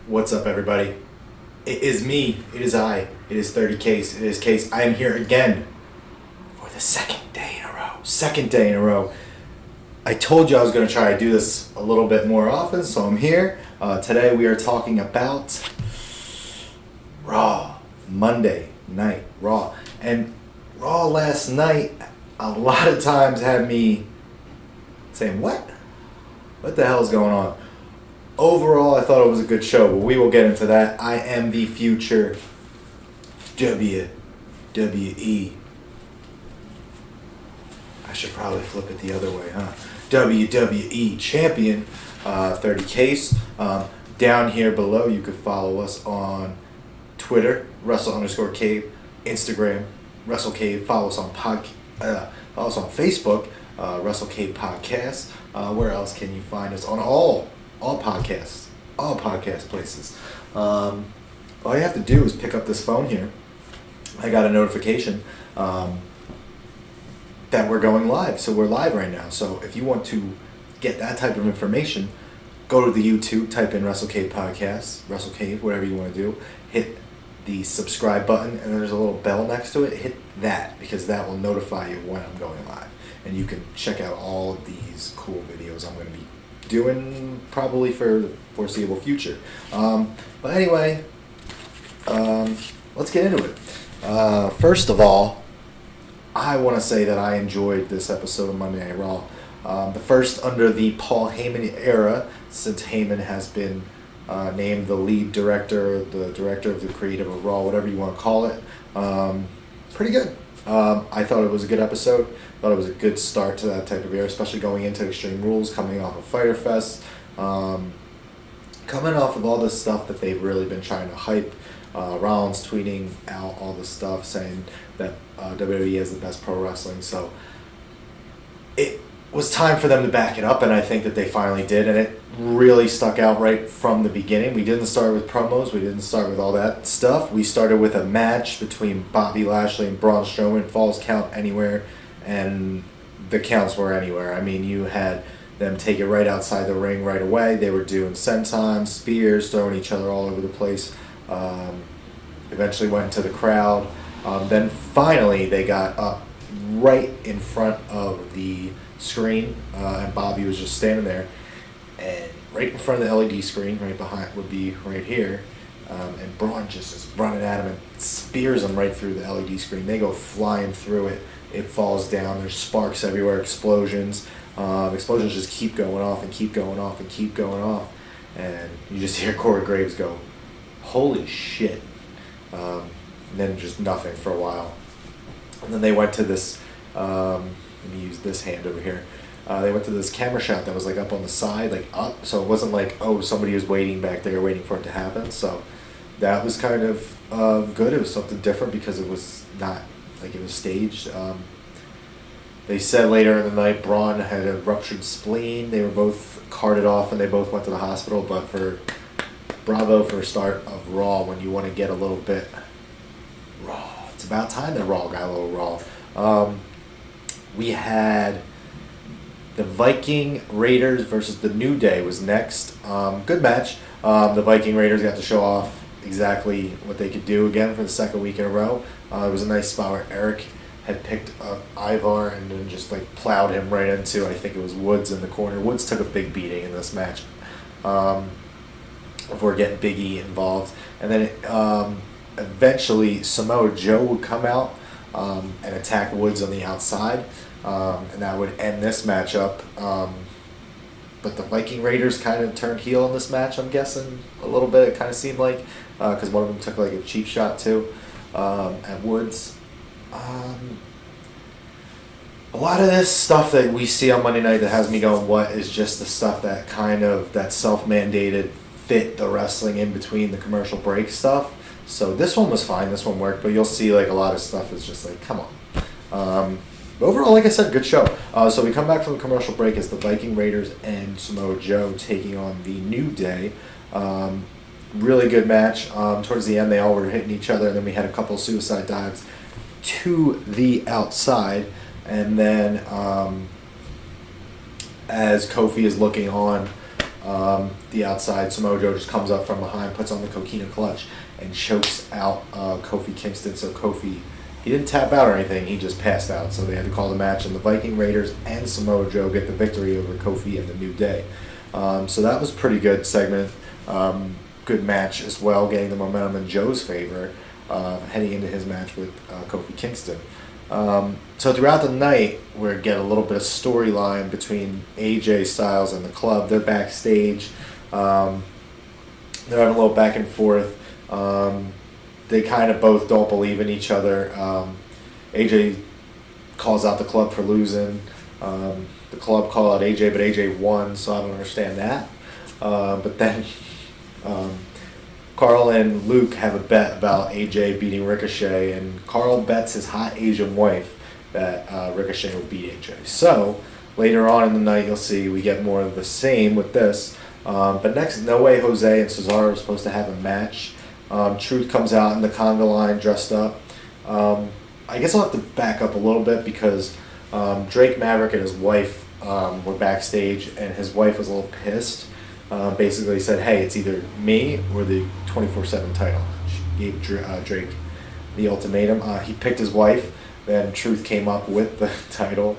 What's up, everybody? It is me. It is I. It is 30 Case. It is Case. I am here again for the second day in a row. Second day in a row. I told you I was going to try to do this a little bit more often, so I'm here. Today we are talking about Raw. Monday Night Raw. And Raw last night, a lot of times had me saying, what? What the hell is going on? Overall, I thought it was a good show, but we will get into that. I am the future WWE. I should probably flip it the other way, huh? WWE Champion, 30 Case. Down here below, you can follow us on Twitter, Wrestle_Cave, Instagram, WrestleCave. Follow us on Facebook, WrestleCave Podcast. Where else can you find us? On all podcast places. All you have to do is pick up this phone here. I got a notification that we're going live. So we're live right now. So if you want to get that type of information, go to the YouTube, type in WrestleCave Podcast, WrestleCave, whatever you want to do. Hit the subscribe button, and then there's a little bell next to it. Hit that, because that will notify you when I'm going live. And you can check out all of these cool videos I'm going to be doing probably for the foreseeable future. But anyway, let's get into it. First of all, I want to say that I enjoyed this episode of Monday Night Raw. The first under the Paul Heyman Era, since Heyman has been named the lead director, the director of the creative of Raw, whatever you want to call it. Pretty good. I thought it was a good episode. Thought it was a good start to that type of era, especially going into Extreme Rules, coming off of Fyter Fest, coming off of all this stuff that they've really been trying to hype. Rollins tweeting out all this stuff saying that WWE is the best pro wrestling, so it was time for them to back it up, and I think that they finally did, and it really stuck out right from the beginning. We didn't start with promos, we didn't start with all that stuff. We started with a match between Bobby Lashley and Braun Strowman, Falls Count Anywhere, and the counts were anywhere. I mean, you had them take it right outside the ring right away. They were doing sentons, spears, throwing each other all over the place. Eventually went into the crowd. Then finally they got up right in front of the screen, and Bobby was just standing there, and right in front of the LED screen, right behind would be right here, and Braun just is running at him and spears him right through the LED screen. They go flying through it. It falls down. There's sparks everywhere, explosions. Explosions just keep going off and keep going off and keep going off, and you just hear Corey Graves go, "Holy shit!" And then just nothing for a while. And then they went to this. Let me use this hand over here. They went to this camera shot that was like up on the side, like up. So it wasn't like, oh, somebody was waiting back there, waiting for it to happen. So that was kind of good. It was something different because it was not like it was staged. They said later in the night Braun had a ruptured spleen. They were both carted off and they both went to the hospital. But bravo for a start of Raw when you want to get a little bit raw. It's about time that Raw got a little raw. We had the Viking Raiders versus the New Day was next. Good match. The Viking Raiders got to show off exactly what they could do again for the second week in a row. It was a nice spot where Eric had picked up Ivar and then just like plowed him right into, I think it was Woods in the corner. Woods took a big beating in this match. Before getting Big E involved. And then eventually Samoa Joe would come out and attack Woods on the outside. And that would end this matchup. But the Viking Raiders kind of turned heel in this match, I'm guessing, a little bit. It kind of seemed like, because one of them took like a cheap shot too at Woods. A lot of this stuff that we see on Monday night that has me going, what, is just the stuff that kind of, that self-mandated fit the wrestling in between the commercial break stuff. So this one was fine, this one worked, but you'll see like a lot of stuff is just like, come on. But overall, like I said, good show. So we come back from the commercial break as the Viking Raiders and Samoa Joe taking on the New Day. Really good match. Towards the end, they all were hitting each other, and then we had a couple suicide dives to the outside. And then as Kofi is looking on, the outside. Samoa Joe just comes up from behind, puts on the coquina clutch, and chokes out Kofi Kingston. So Kofi, he didn't tap out or anything, he just passed out. So they had to call the match, and the Viking Raiders and Samoa Joe get the victory over Kofi and the New Day. So that was a pretty good segment. Good match as well, getting the momentum in Joe's favor, heading into his match with Kofi Kingston. So throughout the night, we get a little bit of storyline between AJ Styles and the club. They're backstage. They're having a little back and forth. They kind of both don't believe in each other. AJ calls out the club for losing. The club called out AJ, but AJ won, so I don't understand that. But then Carl and Luke have a bet about AJ beating Ricochet, and Carl bets his hot Asian wife that Ricochet will beat AJ. So later on in the night, you'll see we get more of the same with this. But next, No Way Jose and Cesaro are supposed to have a match. Truth comes out in the conga line dressed up. I guess I'll have to back up a little bit because Drake Maverick and his wife were backstage, and his wife was a little pissed. Basically said, hey, it's either me or the 24/7 title. She gave Drake the ultimatum. He picked his wife. Then Truth came up with the title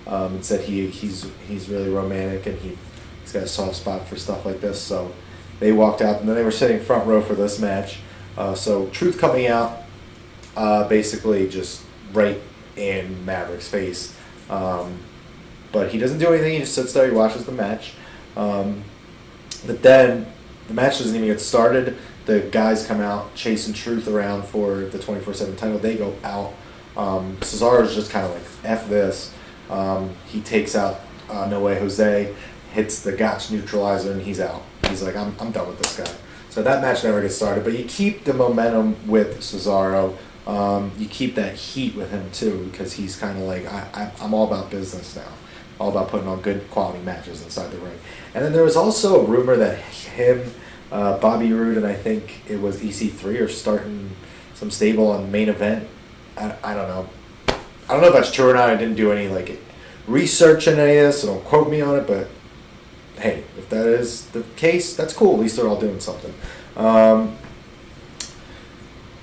and said he's really romantic and he's got a soft spot for stuff like this. So they walked out, and then they were sitting front row for this match. So Truth coming out basically just right in Maverick's face. But he doesn't do anything. He just sits there. He watches the match. But then the match doesn't even get started. The guys come out chasing Truth around for the 24/7 title. They go out. Cesaro's just kind of like, F this. He takes out No Way Jose, hits the Gotch neutralizer, and he's out. He's like, I'm done with this guy. So that match never gets started. But you keep the momentum with Cesaro. You keep that heat with him too, because he's kind of like, I'm all about business now. All about putting on good quality matches inside the ring. And then there was also a rumor that him, Bobby Roode, and I think it was EC3 are starting some stable on Main Event. I don't know. I don't know if that's true or not. I didn't do any research in any of this, so don't quote me on it. But hey, if that is the case, that's cool. At least they're all doing something.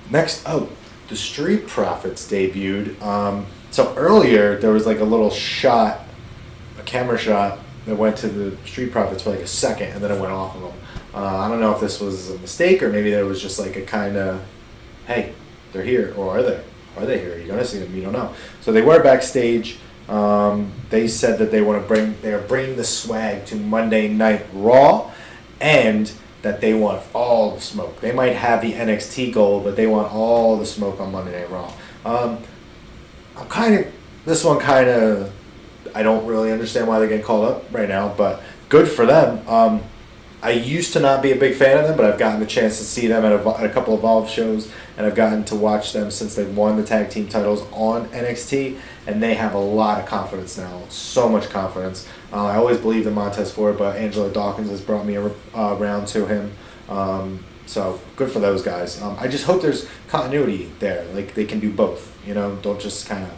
Next, the Street Profits debuted. So earlier there was a little shot, a camera shot that went to the Street Profits for a second, and then it went off of them. I don't know if this was a mistake or maybe there was just a kind of, hey, they're here, or are they? Are they here? Are you going to see them? You don't know. So they were backstage. They said that they are bringing the swag to Monday Night Raw, and that they want all the smoke. They might have the NXT gold, but they want all the smoke on Monday Night Raw. This one I don't really understand why they're getting called up right now, but good for them. I used to not be a big fan of them, but I've gotten the chance to see them at a couple of Evolve shows, and I've gotten to watch them since they've won the tag team titles on NXT, and they have a lot of confidence now, so much confidence. I always believed in Montez Ford, but Angelo Dawkins has brought me around to him. So good for those guys. I just hope there's continuity there, they can do both. Don't just kind of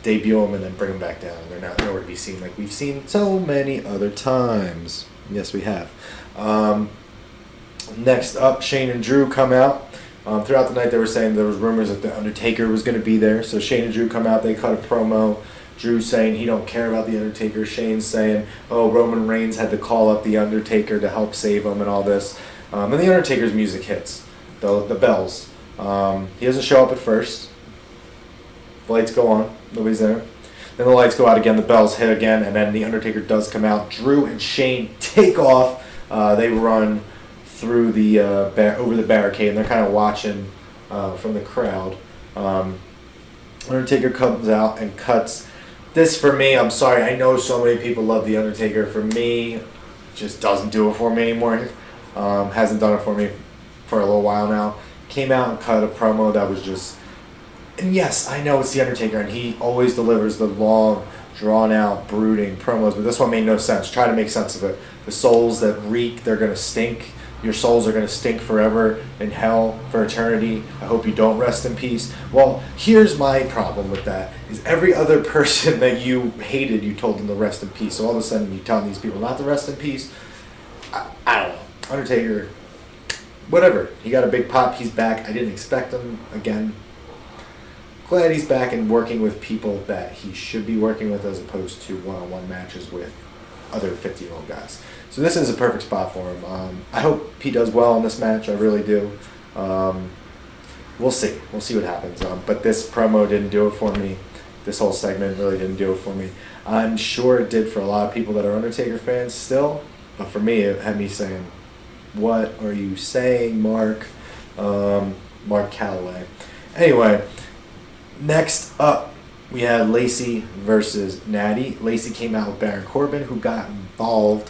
debut them and then bring them back down. They're not nowhere to be seen like we've seen so many other times. Yes, we have. Next up, Shane and Drew come out. Throughout the night, they were saying there was rumors that The Undertaker was going to be there. So Shane and Drew come out. They cut a promo. Drew saying he don't care about The Undertaker. Shane saying, Roman Reigns had to call up The Undertaker to help save him and all this. And The Undertaker's music hits. The bells. He doesn't show up at first. The lights go on. Nobody's there. Then the lights go out again, the bells hit again, and then The Undertaker does come out. Drew and Shane take off. They run through the over the barricade, and they're kind of watching from the crowd. Undertaker comes out and cuts. This, for me, I'm sorry, I know so many people love The Undertaker. For me, just doesn't do it for me anymore. Hasn't done it for me for a little while now. Came out and cut a promo that was just... And yes, I know it's The Undertaker, and he always delivers the long, drawn-out, brooding promos, but this one made no sense. Try to make sense of it. The souls that reek, they're going to stink. your souls are going to stink forever in hell for eternity. I hope you don't rest in peace. Well, here's my problem with that, is every other person that you hated, you told them to rest in peace. So all of a sudden you tell these people not to rest in peace. I don't know. Undertaker, whatever. He got a big pop. He's back. I didn't expect him again. Glad he's back and working with people that he should be working with, as opposed to one-on-one matches with other 50-year-old guys. So this is a perfect spot for him. I hope he does well in this match. I really do. We'll see. We'll see what happens. But this promo didn't do it for me. This whole segment really didn't do it for me. I'm sure it did for a lot of people that are Undertaker fans still. But for me, it had me saying, what are you saying, Mark? Mark Calloway. Anyway, next up, we had Lacey versus Natty. Lacey came out with Baron Corbin, who got involved.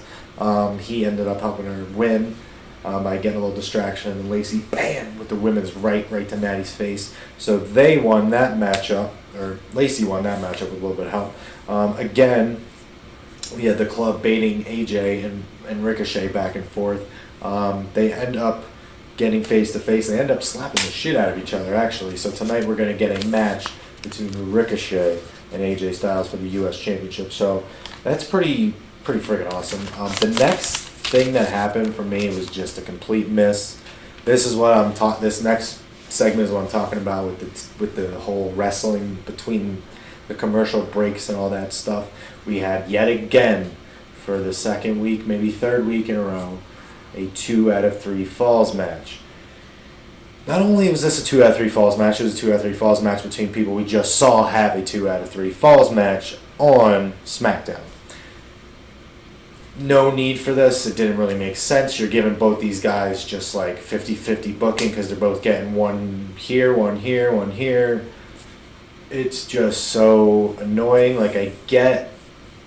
He ended up helping her win by getting a little distraction. And Lacey, bam, with the women's right to Natty's face. So they won that matchup, or Lacey won that matchup with a little bit of help. Again, we had the club baiting AJ and Ricochet back and forth. They end up getting face-to-face. They end up slapping the shit out of each other, actually. So tonight we're going to get a match between Ricochet and AJ Styles for the U.S. Championship. So that's pretty friggin' awesome. The next thing that happened for me was just a complete miss. This is what I'm talking. This next segment is what I'm talking about with the whole wrestling between the commercial breaks and all that stuff. We had yet again, for the second week, maybe third week in a row, a 2 out of 3 falls match. Not only was this a 2 out of 3 falls match, it was a 2 out of 3 falls match between people we just saw have a 2 out of 3 falls match on SmackDown. No need for this. It didn't really make sense. You're giving both these guys just like 50-50 booking because they're both getting one here, one here, one here. It's just so annoying. Like, I get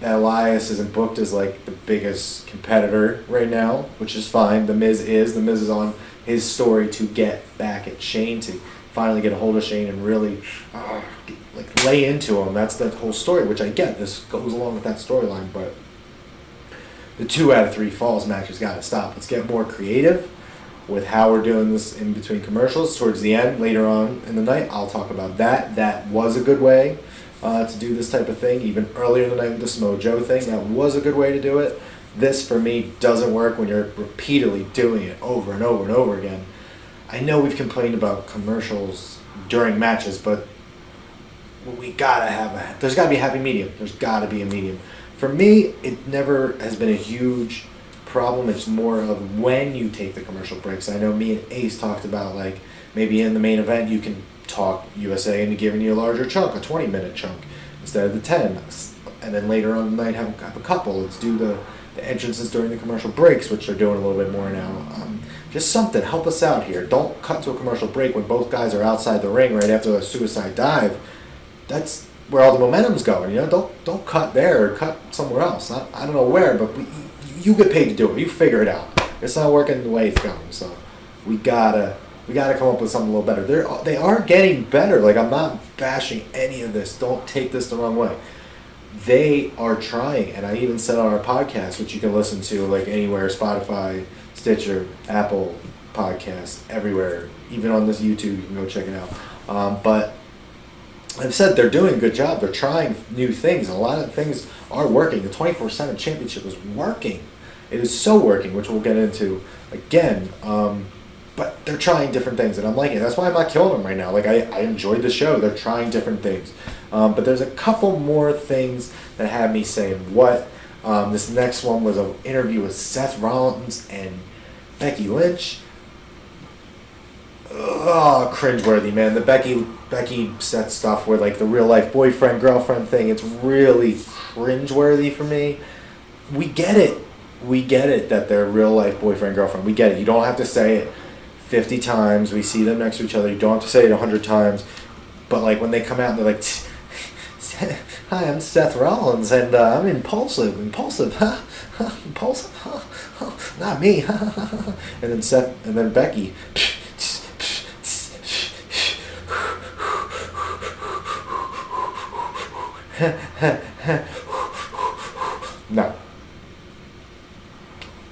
that Elias isn't booked as like the biggest competitor right now, which is fine. The Miz is on his story to get back at Shane, to finally get a hold of Shane and really like lay into him. That's the whole story, which I get. This goes along with that storyline, but the 2 out of 3 falls match has got to stop. Let's get more creative with how we're doing this in between commercials. Towards the end, later on in the night, I'll talk about that. That was a good way to do this type of thing. Even earlier in the night with the Samoa Joe thing, that was a good way to do it. This, for me, doesn't work when you're repeatedly doing it over and over and over again. I know we've complained about commercials during matches, but we gotta have there's gotta be a happy medium. There's gotta be a medium. For me, it never has been a huge problem. It's more of when you take the commercial breaks. I know me and Ace talked about, like, maybe in the main event you can talk USA into giving you a larger chunk, a 20-minute chunk, instead of the 10. And then later on in the night have a couple. Let's do the entrances during the commercial breaks, which they're doing a little bit more now. Just something. Help us out here. Don't cut to a commercial break when both guys are outside the ring right after a suicide dive. That's where all the momentum's going. You know, don't cut there or cut somewhere else. I don't know where, but you get paid to do it. You figure it out. It's not working the way it's going, so we gotta come up with something a little better. They are getting better. Like, I'm not bashing any of this. Don't take this the wrong way. They are trying, and I even said on our podcast, which you can listen to like anywhere, Spotify, Stitcher, Apple Podcasts, everywhere, even on this YouTube, you can go check it out. But I've said they're doing a good job. They're trying new things. A lot of things are working. The 24/7 championship is working. It is so working, which we'll get into again. But they're trying different things, and I'm liking it. That's why I'm not killing them right now. Like, I enjoyed the show. They're trying different things. But there's a couple more things that had me saying, what? This next one was an interview with Seth Rollins and Becky Lynch. Oh, cringeworthy, man. The Becky Seth stuff where, like, the real-life boyfriend-girlfriend thing, it's really cringeworthy for me. We get it. We get it that they're real-life boyfriend-girlfriend. We get it. You don't have to say it 50 times. We see them next to each other. You don't have to say it 100 times. But, like, when they come out and they're like, hi, I'm Seth Rollins, and I'm impulsive, huh? Impulsive, huh? Not me, and then Becky. No.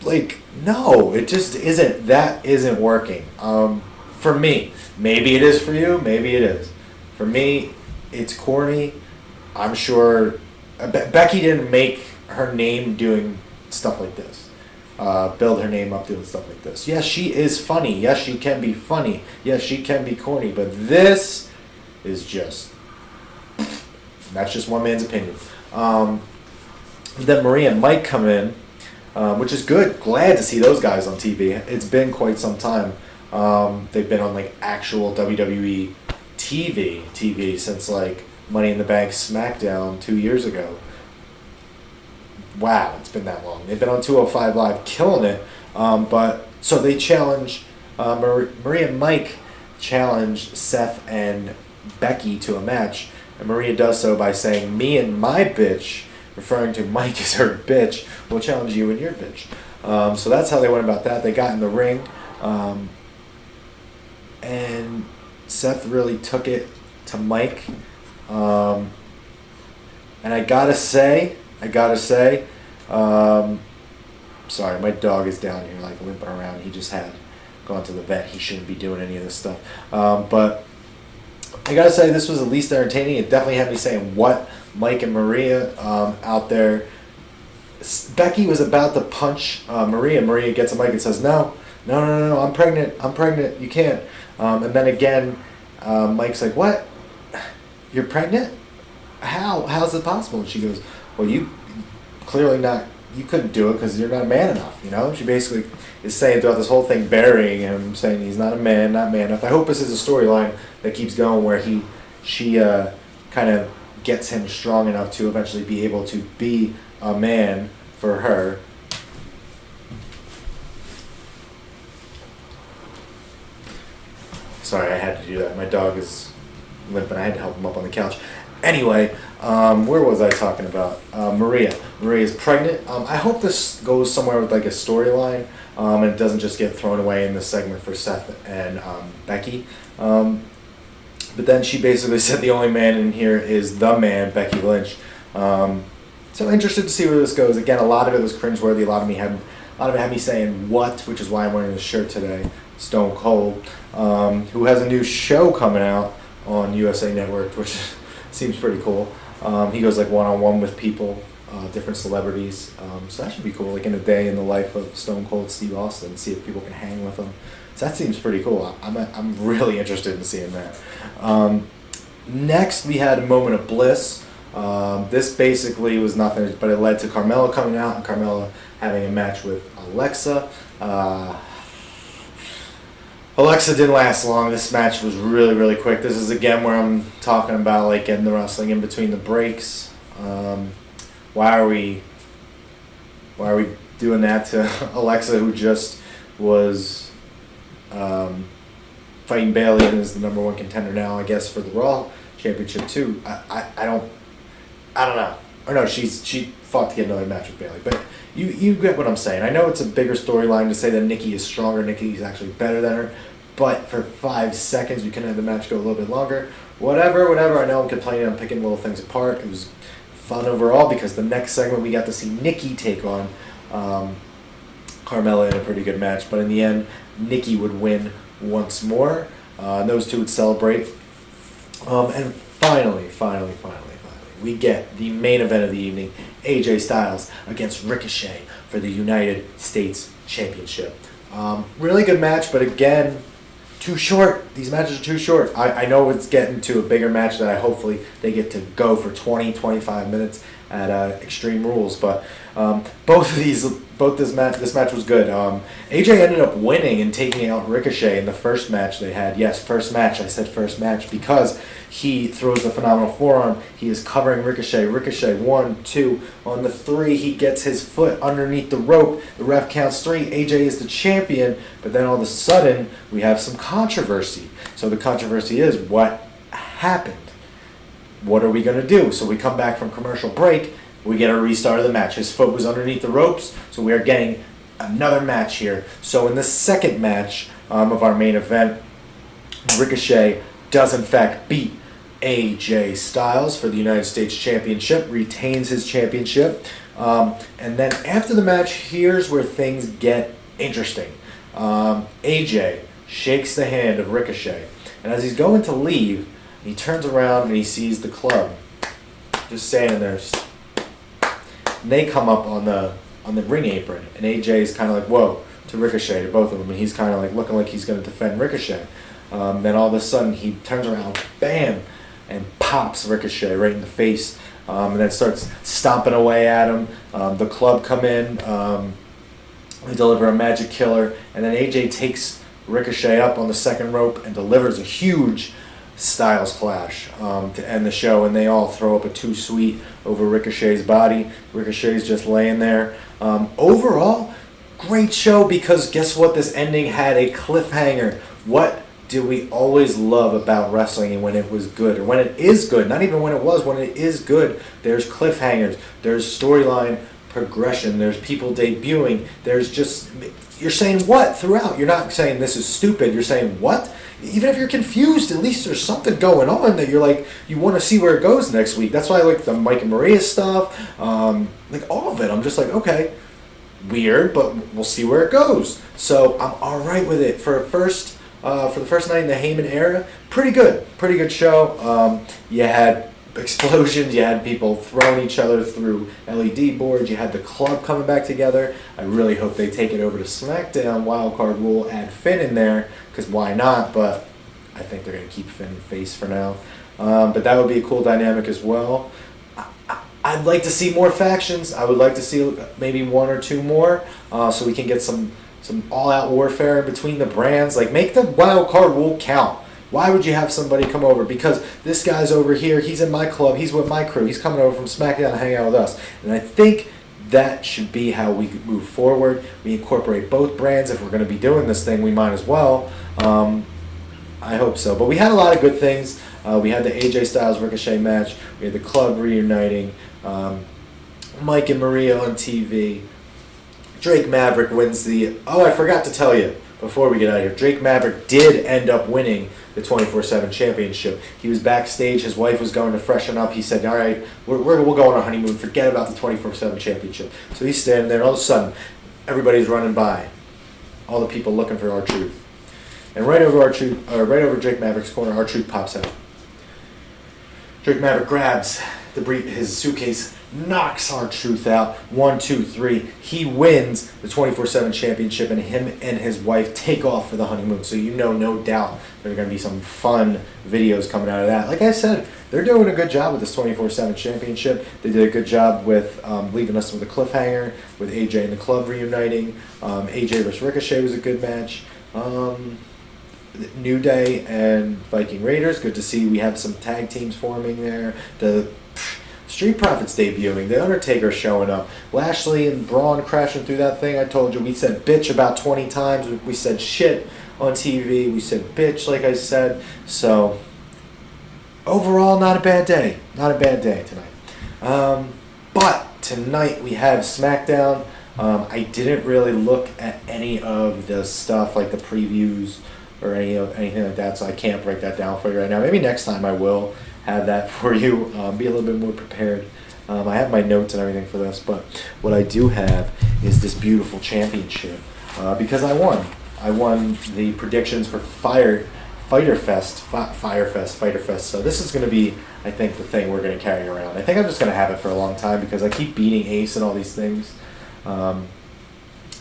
Like, No, it just isn't. That isn't working. For me, maybe it is for you. Maybe it is. For me, it's corny. I'm sure Becky didn't make her name doing stuff like this. Build her name up doing stuff like this. Yes, she is funny. Yes, she can be funny. Yes, she can be corny. But this is just... That's just one man's opinion. Then Maria and Mike come in, which is good. Glad to see those guys on TV. It's been quite some time. They've been on like actual WWE TV since like Money in the Bank SmackDown 2 years ago. Wow, it's been that long. They've been on 205 Live killing it. But so they challenge, Maria and Mike challenge Seth and Becky to a match. And Maria does so by saying, "Me and my bitch," referring to Mike as her bitch, "will challenge you and your bitch." So that's how they went about that. They got in the ring. And Seth really took it to Mike. And I gotta say, sorry, my dog is down here like limping around. He just had gone to the vet. He shouldn't be doing any of this stuff. But I gotta say, this was at least entertaining. It definitely had me saying, what? Mike and Maria out there. Becky was about to punch Maria. Maria gets a mic and says, no, I'm pregnant, you can't. And then again, Mike's like, what? You're pregnant? How's it possible? And she goes, well, you clearly not, you couldn't do it because you're not man enough, you know? She basically is saying throughout this whole thing, burying him, saying he's not man enough. I hope this is a storyline that keeps going where she kind of gets him strong enough to eventually be able to be a man for her. Sorry, I had to do that. My dog is limping. I had to help him up on the couch. Anyway, where was I talking about? Maria. Maria's pregnant. I hope this goes somewhere with like a storyline, and it doesn't just get thrown away in this segment for Seth and Becky. But then she basically said the only man in here is the man, Becky Lynch. So interested to see where this goes. Again, a lot of it was cringeworthy. A lot of it had me saying what, which is why I'm wearing this shirt today. Stone Cold, who has a new show coming out on USA Network, which seems pretty cool. He goes like one-on-one with people, different celebrities. So that should be cool, like in a day in the life of Stone Cold Steve Austin, see if people can hang with him. So that seems pretty cool. I'm really interested in seeing that. Next, we had a moment of bliss. This basically was nothing, but it led to Carmella coming out and Carmella having a match with Alexa. Alexa didn't last long. This match was really, really quick. This is again where I'm talking about like getting the wrestling in between the breaks. Why are we doing that to Alexa, who just was fighting Bayley and is the number one contender now, I guess, for the Raw Championship too. I don't know. Or no, she fought to get another match with Bayley, but you get what I'm saying. I know it's a bigger storyline to say that Nikki is stronger, Nikki is actually better than her, but for 5 seconds we couldn't have the match go a little bit longer. Whatever. I know I'm complaining, I'm picking little things apart. It was fun overall because the next segment we got to see Nikki take on Carmella in a pretty good match, but in the end, Nikki would win once more. And those two would celebrate. And finally, we get the main event of the evening, AJ Styles against Ricochet for the United States Championship. Really good match, but again, too short. These matches are too short. I know it's getting to a bigger match that hopefully they get to go for 20-25 minutes at Extreme Rules, but this match was good. AJ ended up winning and taking out Ricochet in the first match they had. Yes, first match. I said first match because he throws the phenomenal forearm. He is covering Ricochet. Ricochet 1, 2. On the 3, he gets his foot underneath the rope. The ref counts 3. AJ is the champion, but then all of a sudden we have some controversy. So the controversy is what happened. What are we going to do? So we come back from commercial break. We get a restart of the match. His foot was underneath the ropes, so we are getting another match here. So in the second match of our main event, Ricochet does in fact beat AJ Styles for the United States Championship, retains his championship. And then after the match, here's where things get interesting. AJ shakes the hand of Ricochet, and as he's going to leave, he turns around and he sees the club just standing there. And they come up on the ring apron, and AJ's kind of like, whoa, to Ricochet, to both of them, and he's kind of like looking like he's going to defend Ricochet. Then all of a sudden he turns around, bam, and pops Ricochet right in the face, and then starts stomping away at him. The club come in, they deliver a magic killer, and then AJ takes Ricochet up on the second rope and delivers a huge Styles Clash to end the show, and they all throw up a too sweet over Ricochet's body. Ricochet's just laying there. Overall, great show, because guess what? This ending had a cliffhanger. What do we always love about wrestling, and when it was good, or when it is good, not even when it was, when it is good, there's cliffhangers, there's storyline progression, there's people debuting, there's just, you're saying what throughout. You're not saying this is stupid, you're saying what? Even if you're confused, at least there's something going on that you're like, you want to see where it goes next week. That's why I like the Mike and Maria stuff, like all of it. I'm just like, okay, weird, but we'll see where it goes. So I'm all right with it for the first night in the Heyman era. Pretty good show. You had explosions, you had people throwing each other through LED boards, you had the club coming back together. I really hope they take it over to SmackDown Wildcard Rule, add Finn in there, because why not? But I think they're going to keep Finn face for now. But that would be a cool dynamic as well. I'd like to see more factions. I would like to see maybe one or two more, so we can get some all-out warfare in between the brands. Like, make the wild card rule count. Why would you have somebody come over? Because this guy's over here, he's in my club, he's with my crew, he's coming over from SmackDown to hang out with us. And I think that should be how we move forward. We incorporate both brands. If we're going to be doing this thing, we might as well. I hope so. But we had a lot of good things. We had the AJ Styles Ricochet match. We had the club reuniting. Mike and Maria on TV. Drake Maverick wins the... Oh, I forgot to tell you before we get out of here. Drake Maverick did end up winning the 24/7 championship. He was backstage. His wife was going to freshen up. He said, all right, we'll go on a honeymoon. Forget about the 24/7 championship. So he's standing there, and all of a sudden, everybody's running by. All the people looking for R-Truth. And right over Drake Maverick's corner, R-Truth pops out. Drake Maverick grabs his suitcase, knocks R-Truth out. 1, 2, 3. He wins the 24/7 championship, and him and his wife take off for the honeymoon. So no doubt there are going to be some fun videos coming out of that. Like I said, they're doing a good job with this 24/7 championship. They did a good job with leaving us with a cliffhanger, with AJ and the club reuniting. AJ vs. Ricochet was a good match. New Day and Viking Raiders, good to see. We have some tag teams forming there. The Street Profits debuting. The Undertaker showing up. Lashley and Braun crashing through that thing. I told you, we said bitch about 20 times. We said shit on TV. We said bitch, like I said. So, overall, not a bad day. Not a bad day tonight. But tonight we have SmackDown. I didn't really look at any of the stuff, like the previews or anything like that, so I can't break that down for you right now. Maybe next time I will have that for you, be a little bit more prepared. I have my notes and everything for this, but what I do have is this beautiful championship, because I won. I won the predictions for Fighter Fest. So this is going to be, I think, the thing we're going to carry around. I think I'm just going to have it for a long time, because I keep beating Ace and all these things.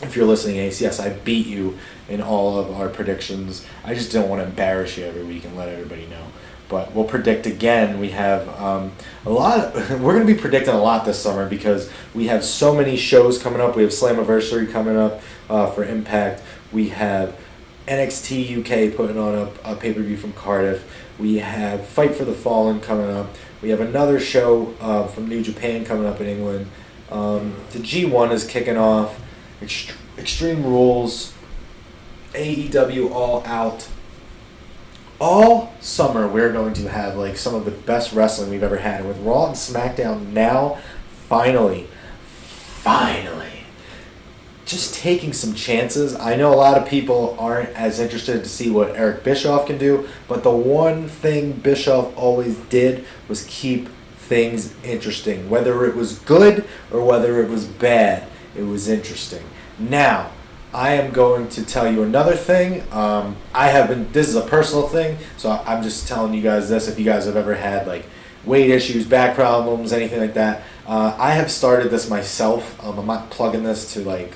If you're listening, Ace, yes, I beat you in all of our predictions. I just don't want to embarrass you every week and let everybody know. But we'll predict again. We have a lot. We're going to be predicting a lot this summer, because we have so many shows coming up. We have Slammiversary coming up for Impact. We have NXT UK putting on a pay-per-view from Cardiff. We have Fight for the Fallen coming up. We have another show from New Japan coming up in England. The G1 is kicking off. Extreme Rules, AEW All Out. All summer we're going to have like some of the best wrestling we've ever had. And with Raw and SmackDown now, finally, just taking some chances. I know a lot of people aren't as interested to see what Eric Bischoff can do, but the one thing Bischoff always did was keep things interesting. Whether it was good or whether it was bad, it was interesting. Now, I am going to tell you another thing. This is a personal thing, so I'm just telling you guys this. If you guys have ever had like weight issues, back problems, anything like that, I have started this myself. I'm not plugging this to like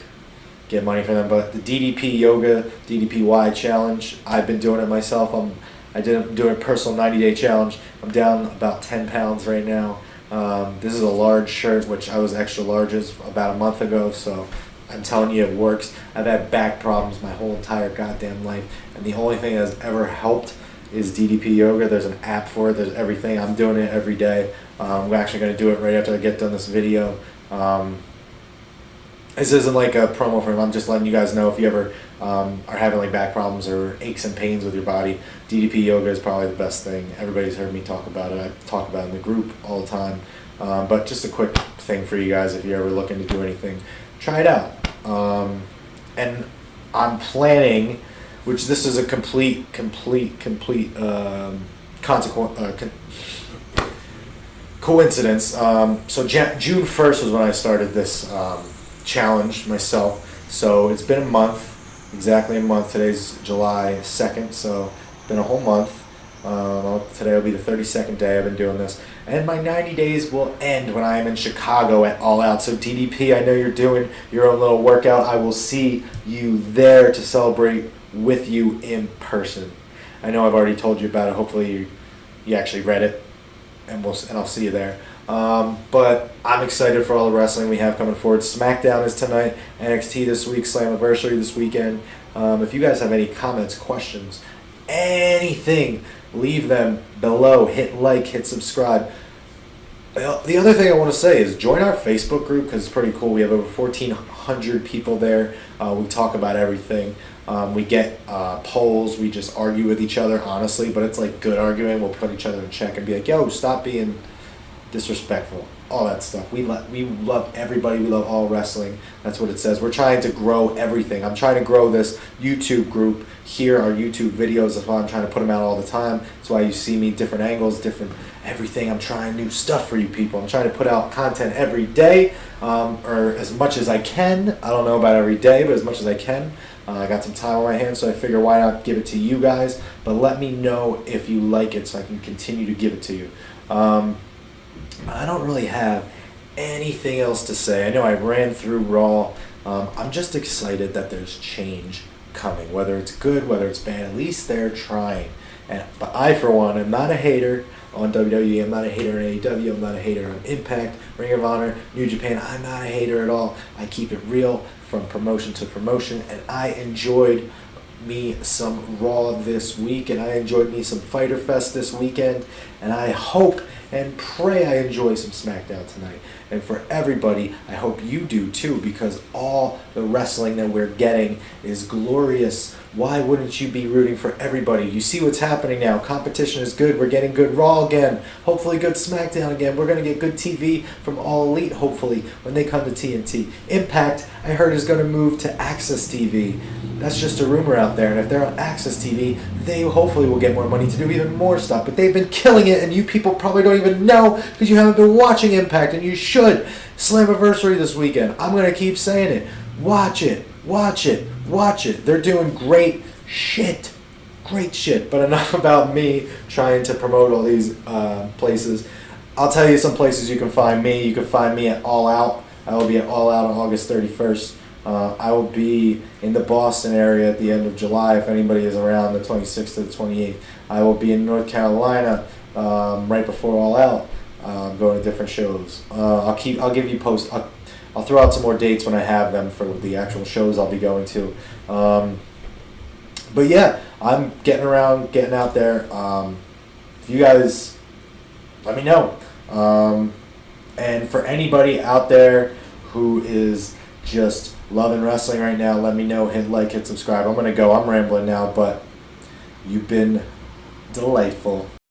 get money for them, but the DDP Yoga, DDPY challenge, I've been doing it myself. I'm doing a personal 90-day challenge. I'm down about 10 pounds right now. This is a large shirt, which I was extra larges about a month ago, so I'm telling you it works. I've had back problems my whole entire goddamn life, and the only thing that's ever helped is DDP Yoga. There's an app for it. There's everything. I'm doing it every day. We're actually going to do it right after I get done this video. This isn't like a promo for him. I'm just letting you guys know if you ever are having like back problems or aches and pains with your body, DDP Yoga is probably the best thing. Everybody's heard me talk about it. I talk about it in the group all the time. But just a quick thing for you guys if you're ever looking to do anything, try it out. And I'm planning, which this is a complete coincidence. So June 1st was when I started this challenge myself. So it's been a month, exactly a month. Today's July 2nd, so it's been a whole month. Today will be the 32nd day I've been doing this. And my 90 days will end when I am in Chicago at All Out. So DDP, I know you're doing your own little workout. I will see you there to celebrate with you in person. I know I've already told you about it. Hopefully you actually read it, and I'll see you there. But I'm excited for all the wrestling we have coming forward. SmackDown is tonight, NXT this week, Slammiversary this weekend. If you guys have any comments, questions, anything, leave them below. Hit like, hit subscribe. The other thing I want to say is join our Facebook group because it's pretty cool. We have over 1,400 people there. We talk about everything. We get polls. We just argue with each other, honestly, but it's like good arguing. We'll put each other in check and be like, yo, stop being disrespectful, all that stuff. We love everybody. We love all wrestling. That's what it says. We're trying to grow everything. I'm trying to grow this YouTube group here, our YouTube videos. That's why I'm trying to put them out all the time. That's why you see me different angles, different everything. I'm trying new stuff for you people. I'm trying to put out content every day, or as much as I can. I don't know about every day, but as much as I can. I got some time on my hands, so I figure why not give it to you guys. But let me know if you like it so I can continue to give it to you. I don't really have anything else to say. I know I ran through Raw. I'm just excited that there's change coming. Whether it's good, whether it's bad, at least they're trying. But I, for one, am not a hater on WWE. I'm not a hater on AEW. I'm not a hater on Impact, Ring of Honor, New Japan. I'm not a hater at all. I keep it real from promotion to promotion, and I enjoyed me some Raw this week, and I enjoyed me some Fyter Fest this weekend, and I hope and pray I enjoy some SmackDown tonight. And for everybody, I hope you do too, because all the wrestling that we're getting is glorious. Why wouldn't you be rooting for everybody? You see what's happening now. Competition is good. We're getting good Raw again. Hopefully good SmackDown again. We're going to get good TV from All Elite, hopefully, when they come to TNT. Impact, I heard, is going to move to Access TV. That's just a rumor out there. And if they're on Access TV, they hopefully will get more money to do even more stuff. But they've been killing it, and you people probably don't even know because you haven't been watching Impact, and you should. Slammiversary this weekend. I'm going to keep saying it. Watch it. Watch it. Watch it. They're doing great shit. Great shit. But enough about me trying to promote all these places. I'll tell you some places you can find me. You can find me at All Out. I will be at All Out on August 31st. I will be in the Boston area at the end of July if anybody is around, the 26th to the 28th. I will be in North Carolina right before All Out, going to different shows. I'll give you post. I'll throw out some more dates when I have them for the actual shows I'll be going to. But yeah, I'm getting around, getting out there. If you guys, let me know. And for anybody out there who is just loving wrestling right now, let me know. Hit like, hit subscribe. I'm going to go. I'm rambling now, but you've been delightful.